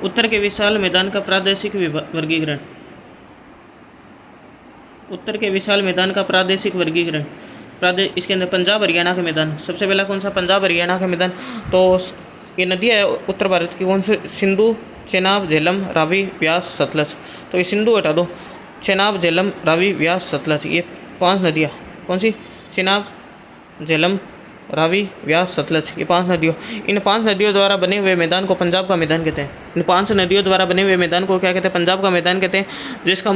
उत्तर के विशाल मैदान का प्रादेशिक वर्गीकरण। उत्तर के विशाल मैदान का प्रादेशिक वर्गीकरण। इसके अंदर पंजाब हरियाणा का मैदान, सबसे पहला कौन सा? पंजाब हरियाणा का मैदान। तो ये नदियाँ है उत्तर भारत की, कौन से? सिंधु, चेनाब, झेलम, रावी, व्यास, सतलज। तो ये सिंधु हटा दो, चेनाब, झेलम, रावी, व्यास, सतलज, ये 5 नदियाँ। कौन सी? चेनाब, झेलम, रावी, व्यास, सतलज, ये 5 नदियों। इन 5 नदियों द्वारा बने हुए मैदान को पंजाब का मैदान कहते हैं। इन 5 नदियों द्वारा बने हुए मैदान को क्या कहते हैं? पंजाब का मैदान कहते हैं। जिसका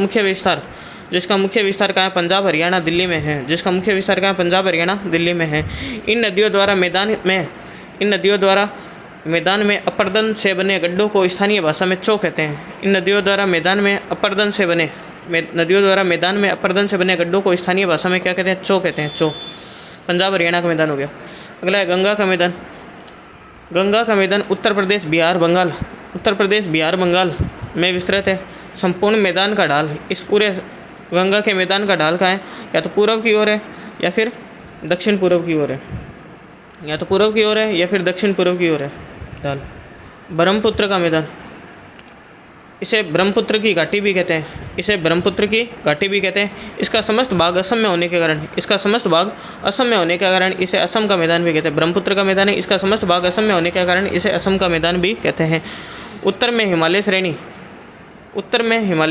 मुख्य विस्तार कहाँ है? पंजाब हरियाणा दिल्ली में है। जिसका मुख्य विस्तार कहाँ है? पंजाब हरियाणा दिल्ली में है। इन नदियों द्वारा मैदान में अपर्दन से बने गड्ढों को स्थानीय भाषा में चो कहते हैं। इन नदियों द्वारा मैदान में अपर्दन से बने गड्ढों को स्थानीय भाषा में क्या कहते हैं? चो कहते हैं। चो पंजाब हरियाणा का मैदान हो गया। अगला है गंगा का मैदान। गंगा का मैदान उत्तर प्रदेश बिहार बंगाल में विस्तृत है। संपूर्ण मैदान का ढाल, इस पूरे गंगा के मैदान का ढाल कहाँ है? या तो पूर्व की ओर है या फिर दक्षिण पूर्व की ओर है। या तो पूर्व की ओर है या फिर दक्षिण पूर्व की ओर है ढाल। ब्रह्मपुत्र का मैदान, इसे ब्रह्मपुत्र की घाटी भी कहते हैं। इसका समस्त भाग असम में होने के कारण इसे असम का मैदान भी कहते हैं। ब्रह्मपुत्र का मैदान है, इसका समस्त भाग असम में होने के कारण इसे असम का मैदान भी कहते हैं। उत्तर में हिमालय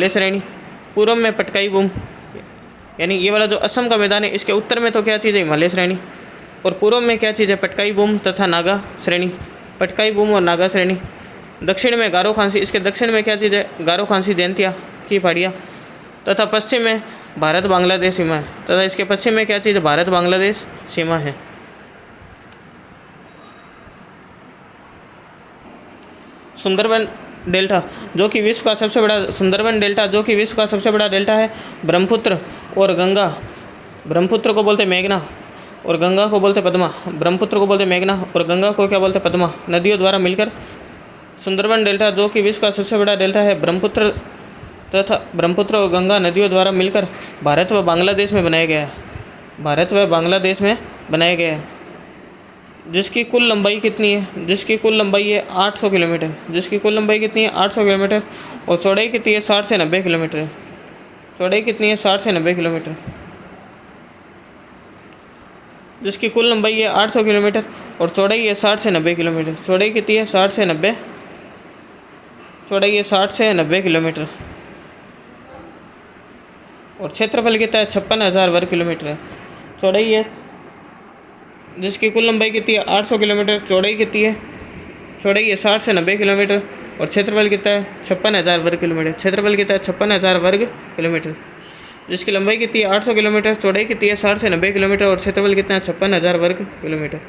श्रेणी, पूर्व में पटकाई बूम, यानी ये वाला जो असम का मैदान है, इसके उत्तर में तो क्या चीज़ है? हिमालय श्रेणी, और पूर्व में क्या चीज़ है? पटकाई बूम तथा नागा श्रेणी। पटकाई बूम और नागा श्रेणी। दक्षिण में गारो खांसी, इसके दक्षिण में क्या चीज़ है? गारो खांसी जयंतिया की पहाड़ियाँ, तथा पश्चिम में भारत बांग्लादेश सीमा है। तथा इसके पश्चिम में क्या चीज़ है? भारत बांग्लादेश सीमा है। सुंदरबन डेल्टा, जो कि विश्व का सबसे बड़ा डेल्टा है। ब्रह्मपुत्र और गंगा, ब्रह्मपुत्र को बोलते मेघना और गंगा को बोलते पद्मा। ब्रह्मपुत्र को बोलते मेघना और गंगा को क्या बोलते? पद्मा। नदियों द्वारा मिलकर सुंदरबन डेल्टा, जो कि विश्व का सबसे बड़ा डेल्टा है, ब्रह्मपुत्र और गंगा नदियों द्वारा मिलकर भारत व बांग्लादेश में बनाया गया है। जिसकी कुल लंबाई कितनी है? जिसकी कुल लंबाई है 800 किलोमीटर। जिसकी कुल लंबाई कितनी है? 800 किलोमीटर। और चौड़ाई कितनी है? 60 से 90 किलोमीटर। चौड़ाई कितनी है? 60 से 90 किलोमीटर। जिसकी कुल लंबाई है 800 किलोमीटर और चौड़ाई है 60 से 90 किलोमीटर। चौड़ाई कितनी है? 60 से 90। चौड़ाई है 60 से 90 किलोमीटर। और क्षेत्रफल कितना है? 56,000 वर्ग किलोमीटर है। चौड़ाई है, जिसकी कुल लंबाई कितनी है? 800 किलोमीटर। चौड़ाई कितनी है? चौड़ाई है 60 से 90 किलोमीटर। और क्षेत्रफल कितना है? 56,000 वर्ग किलोमीटर। क्षेत्रफल कितना है? 56,000 वर्ग किलोमीटर। जिसकी लंबाई कितनी है? 800 किलोमीटर। चौड़ाई कितनी है? 60 से 90 किलोमीटर। और क्षेत्रफल कितना है? 56,000 वर्ग किलोमीटर।